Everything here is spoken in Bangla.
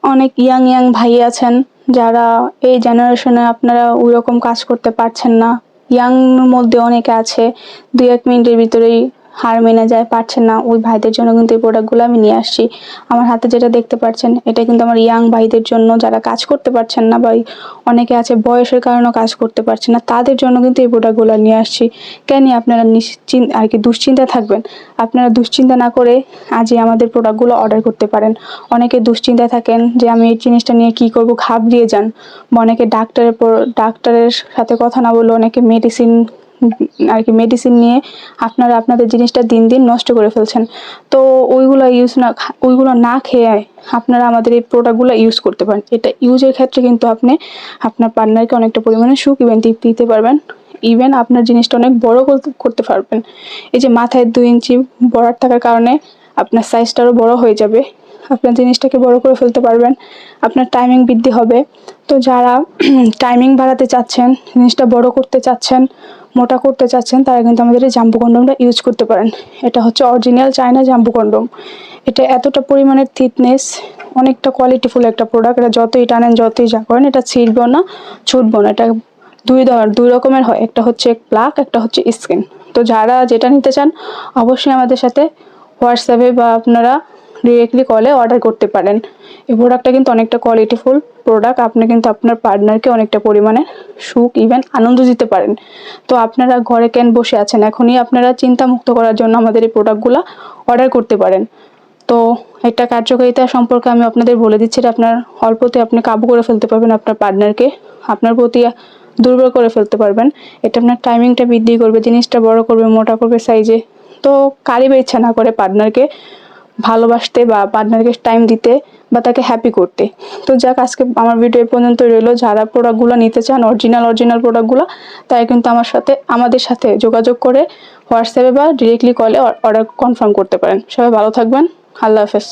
অনেক ইয়াং ইয়াং ভাই আছেন যারা এই জেনারেশনে আপনারা ওইরকম কাজ করতে পারছেন না। ইয়াং মধ্যে অনেকে আছে 2-1 মিনিটের ভিতরেই হার মেনে যায়, পারছেন না। ওই ভাইদের জন্য কিন্তু এই প্রোডাক্টগুলো আমি নিয়ে আসছি। আমার হাতে যেটা দেখতে পাচ্ছেন এটা কিন্তু আমার ইয়াং ভাইদের জন্য, যারা কাজ করতে পারছেন না বা অনেকে আছে বয়সের কারণে কাজ করতে পারছেন না, তাদের জন্য কিন্তু এই প্রোডাক্টগুলো নিয়ে আসছি। কেন আপনারা নিশ্চিন্ত আর কি দুশ্চিন্তা থাকবেন? আপনারা দুশ্চিন্তা না করে আজই আমাদের প্রোডাক্টগুলো অর্ডার করতে পারেন। অনেকে দুশ্চিন্তায় থাকেন যে আমি এই জিনিসটা নিয়ে কি করব, ঘাবড়িয়ে যান। বা অনেকে ডাক্তারের সাথে কথা না বলে অনেকে মেডিসিন নিয়ে আপনারা আপনাদের জিনিসটা দিন দিন নষ্ট করে ফেলছেন। তো ওইগুলো না খেয়ে আপনারা আমাদের এই প্রোডাক্টগুলো ইউজ করতে পারেন। এটা ইউজের ক্ষেত্রে কিন্তু আপনি আপনার পার্টনারকে অনেকটা পরিমাণে সুখ ইভেন তৃপ্তি দিতে পারবেন। ইভেন আপনার জিনিসটা অনেক বড় করতে পারবেন। এই যে মাথায় 2 ইঞ্চি বড় থাকার কারণে আপনার সাইজটারও বড় হয়ে যাবে। আপনার জিনিসটাকে বড় করে ফেলতে পারবেন। আপনার টাইমিং বৃদ্ধি হবে। তো যারা টাইমিং বাড়াতে চাচ্ছেন, জিনিসটা বড় করতে চাচ্ছেন, মোটা করতে চাচ্ছেন, তারা কিন্তু আমাদের এই জাম্বো কন্ডমটা ইউজ করতে পারেন। এটা হচ্ছে অরিজিনাল চায়না জাম্বো কন্ডম। এটা এতটা পরিমাণের থিকনেস, অনেকটা কোয়ালিটিফুল একটা প্রোডাক্ট। এটা যতই টানেন যতই যা করেন এটা ছিঁড়বেও না, ছুটবেও না। এটা দুই রকমের হয়, একটা হচ্ছে প্লাগ, একটা হচ্ছে স্কিন। তো যারা যেটা নিতে চান অবশ্যই আমাদের সাথে হোয়াটসঅ্যাপে বা আপনারা ডিরেক্টলি কলে অর্ডার করতে পারেন। এই প্রোডাক্টটা কিন্তু অনেকটা কোয়ালিটিফুল প্রোডাক্ট। আপনি কিন্তু আপনার পার্টনারকে অনেকটা পরিমাণে সুখ ইভেন আনন্দ দিতে পারেন। তো আপনারা ঘরে কেন বসে আছেন? এখনই আপনারা চিন্তা মুক্ত করার জন্য আমাদের এই প্রোডাক্টগুলো অর্ডার করতে পারেন। তো একটা কার্যকারিতা সম্পর্কে আমি আপনাদের বলে দিচ্ছি, যে আপনার অল্পতে আপনি কাবু করে ফেলতে পারবেন আপনার পার্টনারকে, আপনার প্রতি দুর্বল করে ফেলতে পারবেন। এটা আপনার টাইমিংটা বৃদ্ধি করবে, জিনিসটা বড় করবে, মোটা করবে সাইজে। তো কারই বা ইচ্ছা না করে পার্টনারকে ভালোবাসতে বা পার্টনারকে টাইম দিতে বা তাকে হ্যাপি করতে। তো যাক, আজকে আমার ভিডিও এই পর্যন্ত রইলো। যারা প্রোডাক্টগুলো নিতে চান অরিজিনাল প্রোডাক্টগুলো, তাই কিন্তু আমাদের সাথে যোগাযোগ করে হোয়াটসঅ্যাপে বা ডিরেক্টলি কলে অর্ডার কনফার্ম করতে পারেন। সবাই ভালো থাকবেন। আল্লাহ হাফেজ।